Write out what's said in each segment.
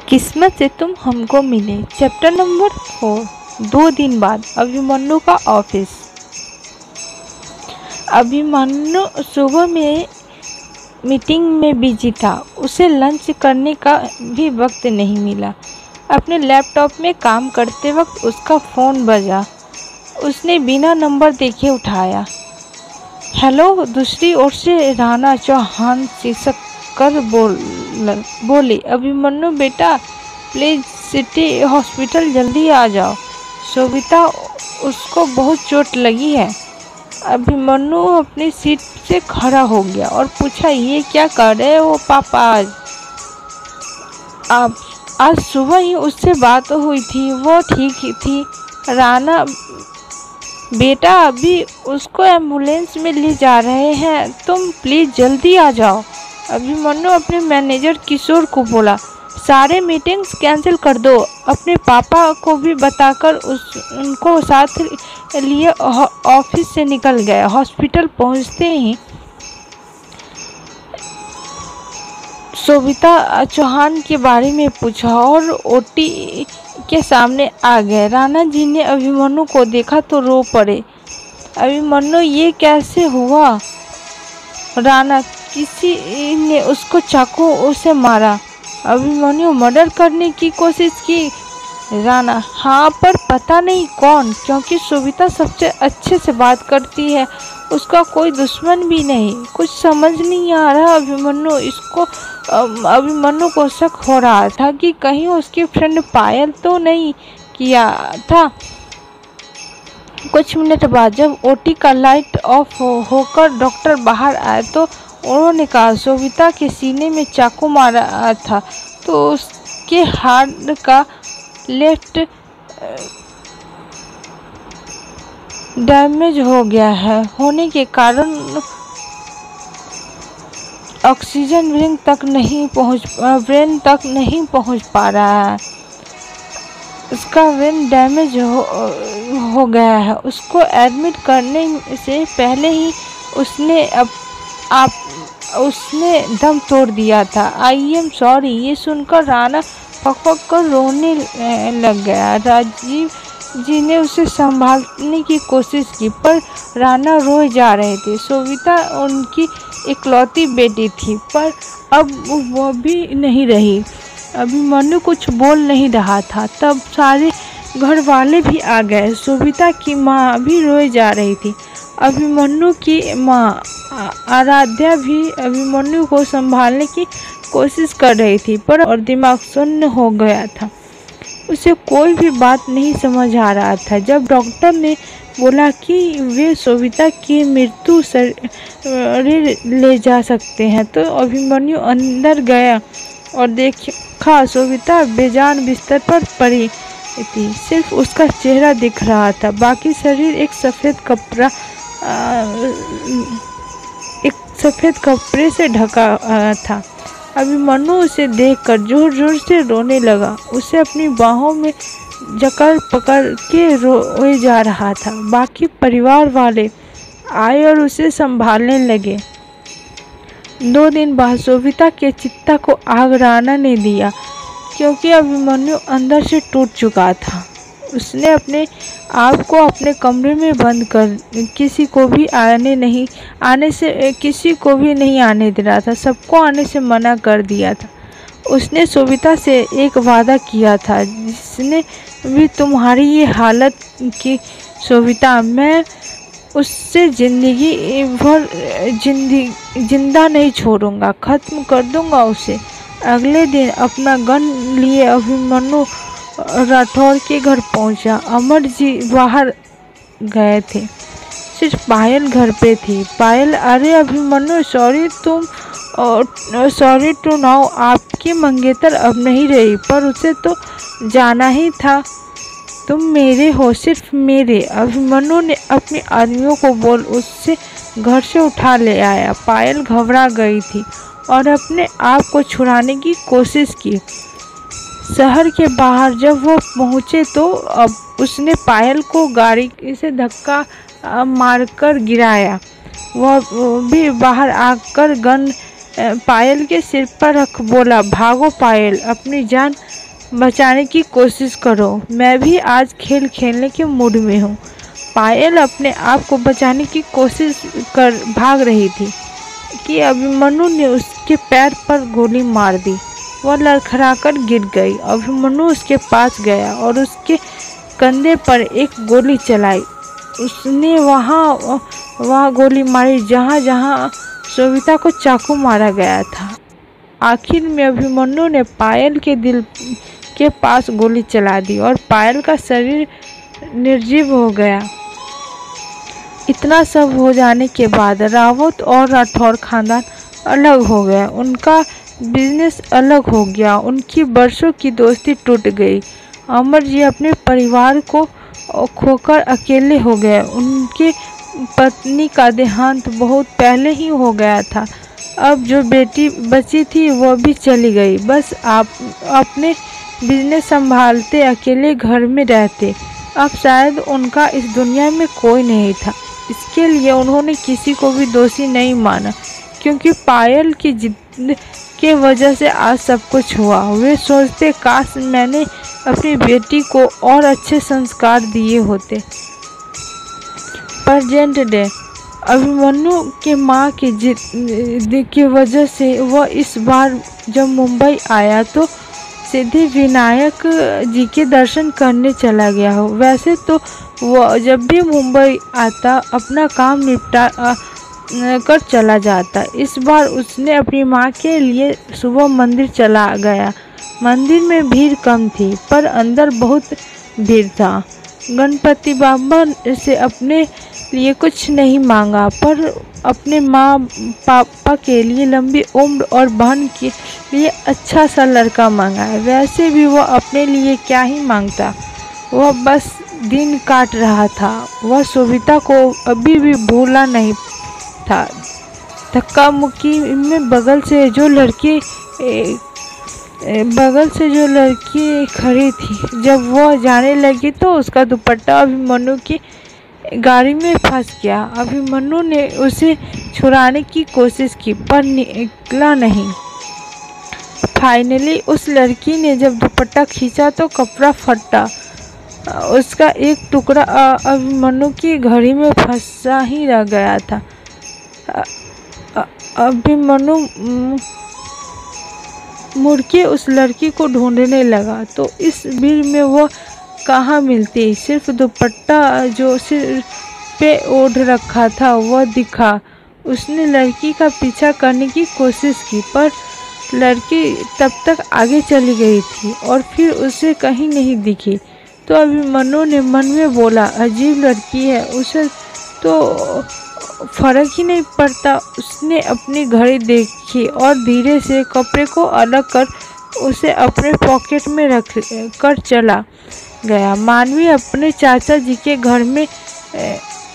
किस्मत से तुम हमको मिले। Chapter number 4। 2 दिन बाद अभिमन्यु का ऑफिस। अभिमन्यु सुबह में मीटिंग में बिजी था। उसे लंच करने का भी वक्त नहीं मिला। अपने लैपटॉप में काम करते वक्त उसका फ़ोन बजा। उसने बिना नंबर देखे उठाया। हेलो। दूसरी ओर से राणा चौहान सिसक कर बोली, अभिमन्यु बेटा प्लीज सिटी हॉस्पिटल जल्दी आ जाओ। शोभिता, उसको बहुत चोट लगी है। अभिमन्यु अपनी सीट से खड़ा हो गया और पूछा, ये क्या कर रहे हो पापा? आज सुबह ही उससे बात हुई थी, वो ठीक ही थी। राणा बेटा अभी उसको एम्बुलेंस में ले जा रहे हैं, तुम प्लीज़ जल्दी आ जाओ। अभिमन्यु अपने मैनेजर किशोर को बोला, सारे मीटिंग्स कैंसिल कर दो। अपने पापा को भी बताकर उनको साथ लिए ऑफिस से निकल गया। हॉस्पिटल पहुंचते ही शोभिता चौहान के बारे में पूछा और ओटी के सामने आ गए। राणा जी ने अभिमन्यु को देखा तो रो पड़े। अभिमन्यु, ये कैसे हुआ? राणा, किसी ने उसको चाकू से मारा। अभिमन्यु, मर्डर करने की कोशिश की? राणा, हाँ, पर पता नहीं कौन, क्योंकि शोभिता सबसे अच्छे से बात करती है, उसका कोई दुश्मन भी नहीं। कुछ समझ नहीं आ रहा। अभिमन्यु को शक हो रहा था कि कहीं उसकी फ्रेंड पायल तो नहीं किया था। कुछ मिनट बाद जब ओटी का लाइट ऑफ होकर डॉक्टर बाहर आए तो उन्होंने कहा, शोभिता के सीने में चाकू मारा था तो उसके हार्ट का लेफ्ट डैमेज हो गया है, होने के कारण ऑक्सीजन ब्रेन तक नहीं पहुंच पा रहा है। उसका ब्रेन डैमेज हो गया है। उसको एडमिट करने से पहले ही उसने दम तोड़ दिया था। I am sorry. ये सुनकर राणा फक कर रोने लग गया। राजीव जी ने उसे संभालने की कोशिश की पर राणा रोए जा रहे थे। शोभिता उनकी इकलौती बेटी थी पर अब वो भी नहीं रही। अभिमन्यु कुछ बोल नहीं रहा था। तब सारे घर वाले भी आ गए। शोभिता की माँ भी रोए जा रही थी। अभिमन्यु की माँ आराध्या भी अभिमन्यु को संभालने की कोशिश कर रही थी पर दिमाग शून्य हो गया था। उसे कोई भी बात नहीं समझ आ रहा था। जब डॉक्टर ने बोला कि वे शोभिता की मृत्यु शरीर ले जा सकते हैं तो अभिमन्यु अंदर गया और देखा शोभिता बेजान बिस्तर पर पड़ी थी। सिर्फ उसका चेहरा दिख रहा था, बाकी शरीर एक सफ़ेद कपड़े से ढका था। अभिमन्यु उसे देखकर जोर जोर से रोने लगा। उसे अपनी बाहों में जकड़ पकड़ के रोए जा रहा था। बाकी परिवार वाले आए और उसे संभालने लगे। 2 दिन बाद शोभिता के चिता को आग राणा ने दिया क्योंकि अभिमन्यु अंदर से टूट चुका था। उसने अपने आप को अपने कमरे में बंद कर किसी को भी नहीं आने दे रहा था। सबको आने से मना कर दिया था। उसने शोभिता से एक वादा किया था, जिसने भी तुम्हारी ये हालत की शोभिता, मैं उससे जिंदगी भर जिंदा नहीं छोड़ूंगा, खत्म कर दूंगा उसे। अगले दिन अपना गन लिए अभिमन्यु राठौर के घर पहुंचा। अमर जी बाहर गए थे, सिर्फ पायल घर पे थी। पायल, अरे अभिमन्यु, सॉरी टू नाउ, आपकी मंगेतर अब नहीं रही पर उसे तो जाना ही था। तुम मेरे हो, सिर्फ मेरे। अभिमन्यु ने अपने आदमियों को बोल उससे घर से उठा ले आया। पायल घबरा गई थी और अपने आप को छुड़ाने की कोशिश की। शहर के बाहर जब वो पहुँचे तो अब उसने पायल को गाड़ी से धक्का मारकर गिराया। वह भी बाहर आकर गन पायल के सिर पर रख बोला, भागो पायल, अपनी जान बचाने की कोशिश करो, मैं भी आज खेल खेलने के मूड में हूँ। पायल अपने आप को बचाने की कोशिश कर भाग रही थी कि अभिमन्यु ने उसके पैर पर गोली मार दी। वह लड़खड़ाकर गिर गई। अभिमन्यु उसके पास गया और उसके कंधे पर एक गोली चलाई। उसने वहाँ गोली मारी जहाँ जहाँ सविता को चाकू मारा गया था। आखिर में अभिमन्यु ने पायल के दिल के पास गोली चला दी और पायल का शरीर निर्जीव हो गया। इतना सब हो जाने के बाद रावत और राठौर खानदान अलग हो गया। उनका बिजनेस अलग हो गया। उनकी वर्षों की दोस्ती टूट गई। अमर जी अपने परिवार को खोकर अकेले हो गए। उनके पत्नी का देहांत बहुत पहले ही हो गया था। अब जो बेटी बची थी वह भी चली गई। बस आप अपने बिजनेस संभालते अकेले घर में रहते। अब शायद उनका इस दुनिया में कोई नहीं था। इसके लिए उन्होंने किसी को भी दोषी नहीं माना, क्योंकि पायल की जिद के वजह से आज सब कुछ हुआ। वे सोचते, काश मैंने अपनी बेटी को और अच्छे संस्कार दिए होते। प्रेजेंट डे अभिमन्यु के माँ की जिद की वजह से वह इस बार जब मुंबई आया तो सीधे विनायक जी के दर्शन करने चला गया हो। वैसे तो वह जब भी मुंबई आता अपना काम निपटा कर चला जाता। इस बार उसने अपनी माँ के लिए सुबह मंदिर चला गया। मंदिर में भीड़ कम थी पर अंदर बहुत भीड़ था। गणपति बाबा से अपने लिए कुछ नहीं मांगा, पर अपने माँ पापा के लिए लंबी उम्र और बहन के लिए अच्छा सा लड़का मांगा। वैसे भी वह अपने लिए क्या ही मांगता, वह बस दिन काट रहा था। वह सविता को अभी भी भूला नहीं था। धक्का मुक्की में बगल से जो लड़की खड़ी थी, जब वह जाने लगी तो उसका दुपट्टा अभिमन्यु की गाड़ी में फंस गया। अभिमन्यु ने उसे छुड़ाने की कोशिश की पर निकला नहीं। फाइनली उस लड़की ने जब दुपट्टा खींचा तो कपड़ा फटा। उसका एक टुकड़ा अभिमन्यु की घड़ी में फंसा ही रह गया था। अभिमन्यु मुड़ के उस लड़की को ढूंढने लगा तो इस भीड़ में वह कहाँ मिलती। सिर्फ दुपट्टा जो सिर पे ओढ़ रखा था वह दिखा। उसने लड़की का पीछा करने की कोशिश की पर लड़की तब तक आगे चली गई थी और फिर उसे कहीं नहीं दिखी। तो अभिमन्यु ने मन में बोला, अजीब लड़की है, उसे तो फर्क ही नहीं पड़ता। उसने अपनी घड़ी देखी और धीरे से कपड़े को अलग कर उसे अपने पॉकेट में रख कर चला गया। मानवी अपने चाचा जी के घर में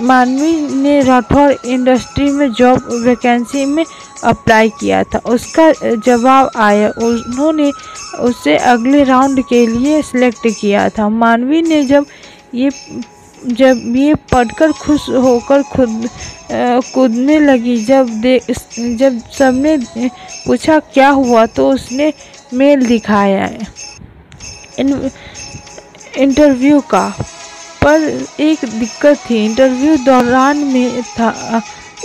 मानवी ने राठौर इंडस्ट्री में जॉब वैकेंसी में अप्लाई किया था। उसका जवाब आया। उन्होंने उसे अगले राउंड के लिए सिलेक्ट किया था। मानवी ने जब ये पढ़कर खुश होकर कूदने लगी। जब सबने पूछा क्या हुआ तो उसने मेल दिखाया इंटरव्यू का। पर एक दिक्कत थी, इंटरव्यू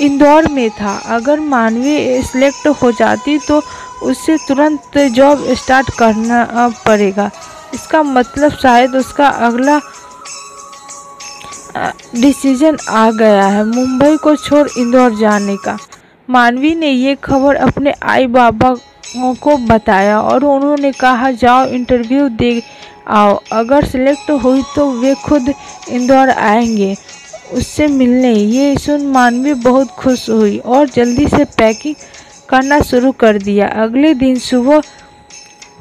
इंदौर में था। अगर मानवी सिलेक्ट हो जाती तो उससे तुरंत जॉब स्टार्ट करना पड़ेगा। इसका मतलब शायद उसका अगला डिसीजन आ गया है, मुंबई को छोड़ इंदौर जाने का। मानवी ने ये खबर अपने आई बाबा को बताया और उन्होंने कहा, जाओ इंटरव्यू दे आओ। अगर सिलेक्ट हुई तो वे खुद इंदौर आएंगे उससे मिलने। ये सुन मानवी बहुत खुश हुई और जल्दी से पैकिंग करना शुरू कर दिया। अगले दिन सुबह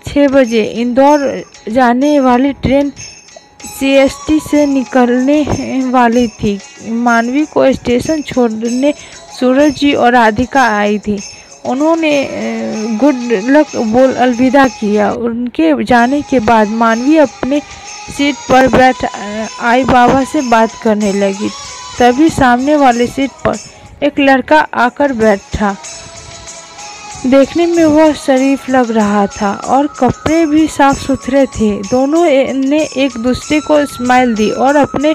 6 बजे इंदौर जाने वाली ट्रेन CST से निकलने वाली थी। मानवी को स्टेशन छोड़ने सूरज जी और राधिका आई थी। उन्होंने गुड लक बोल अलविदा किया। उनके जाने के बाद मानवी अपने सीट पर बैठ आई बाबा से बात करने लगी। तभी सामने वाले सीट पर एक लड़का आकर बैठा। देखने में वह शरीफ लग रहा था और कपड़े भी साफ सुथरे थे। दोनों ने एक दूसरे को स्माइल दी और अपने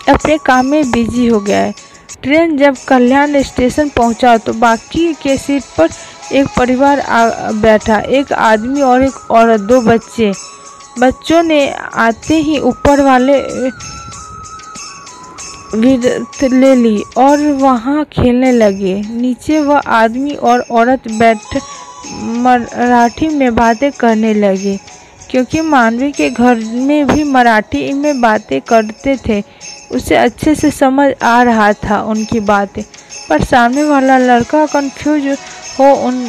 अपने काम में बिजी हो गए। ट्रेन जब कल्याण स्टेशन पहुंचा तो बाकी के सीट पर एक परिवार बैठा, एक आदमी और एक औरत, दो बच्चे। बच्चों ने आते ही ऊपर वाले विरत ले ली और वहाँ खेलने लगे। नीचे वह आदमी और औरत बैठ मराठी में बातें करने लगे, क्योंकि मानवी के घर में भी मराठी में बातें करते थे। उसे अच्छे से समझ आ रहा था उनकी बातें, पर सामने वाला लड़का कंफ्यूज हो उन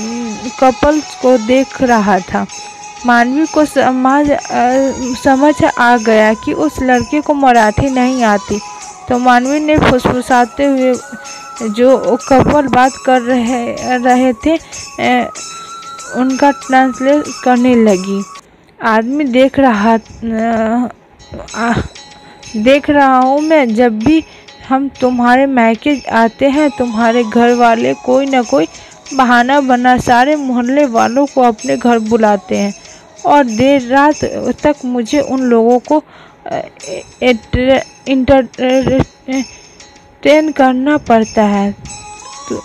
कपल्स को देख रहा था। मानवी को समझ आ गया कि उस लड़के को मराठी नहीं आती, तो मानवी ने फुसफुसाते हुए जो कपल बात कर रहे थे उनका ट्रांसलेट करने लगी। आदमी देख रहा हूँ मैं, जब भी हम तुम्हारे मायके आते हैं तुम्हारे घर वाले कोई ना कोई बहाना बना सारे मोहल्ले वालों को अपने घर बुलाते हैं और देर रात तक मुझे उन लोगों को एंटरटेन करना पड़ता है। तो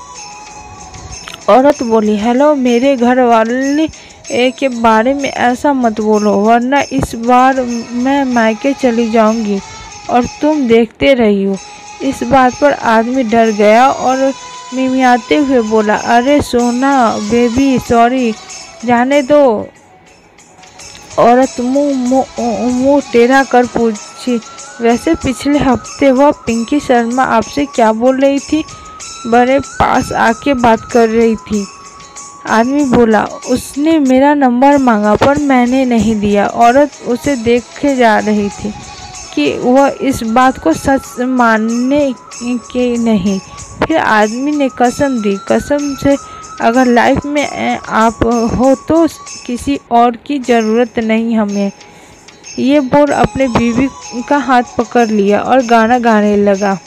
औरत बोली, हेलो, मेरे घर वाले के बारे में ऐसा मत बोलो, वरना इस बार मैं मायके चली जाऊंगी और तुम देखते रहियो। इस बात पर आदमी डर गया और मिमियाते हुए बोला, अरे सोना बेबी, सॉरी, जाने दो। औरत मुंह टेढ़ा कर पूछी, वैसे पिछले हफ्ते वह पिंकी शर्मा आपसे क्या बोल रही थी? बड़े पास आके बात कर रही थी। आदमी बोला, उसने मेरा नंबर मांगा पर मैंने नहीं दिया। औरत उसे देखे जा रही थी कि वह इस बात को सच मानने के नहीं। फिर आदमी ने कसम दी, कसम से अगर लाइफ में आप हो तो किसी और की ज़रूरत नहीं हमें। ये बोल अपने बीवी का हाथ पकड़ लिया और गाना गाने लगा।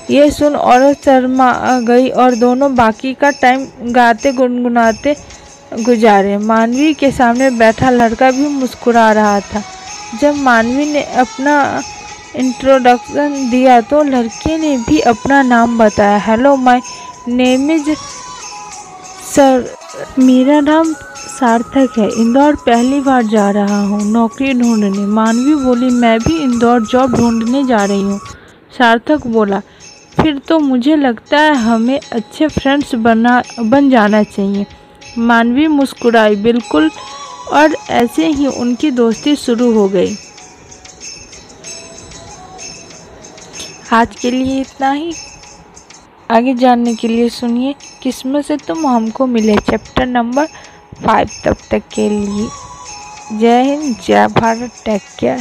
ये सुन औरत शर्मा गई और दोनों बाकी का टाइम गाते गुनगुनाते गुजारे। मानवी के सामने बैठा लड़का भी मुस्कुरा रहा था। जब मानवी ने अपना इंट्रोडक्शन दिया तो लड़के ने भी अपना नाम बताया। Hello, my name is sir, मेरा नाम सार्थक है, इंदौर पहली बार जा रहा हूँ नौकरी ढूंढने। मानवी बोली, मैं भी इंदौर जॉब ढूंढने जा रही हूँ। सार्थक बोला, फिर तो मुझे लगता है हमें अच्छे फ्रेंड्स बन जाना चाहिए। मानवी मुस्कुराई, बिल्कुल, और ऐसे ही उनकी दोस्ती शुरू हो गई। आज के लिए इतना ही। आगे जानने के लिए सुनिए किस्मत से तुम हमको मिले, चैप्टर नंबर 5। तब तक के लिए जय हिंद, जय भारत, टेक केयर।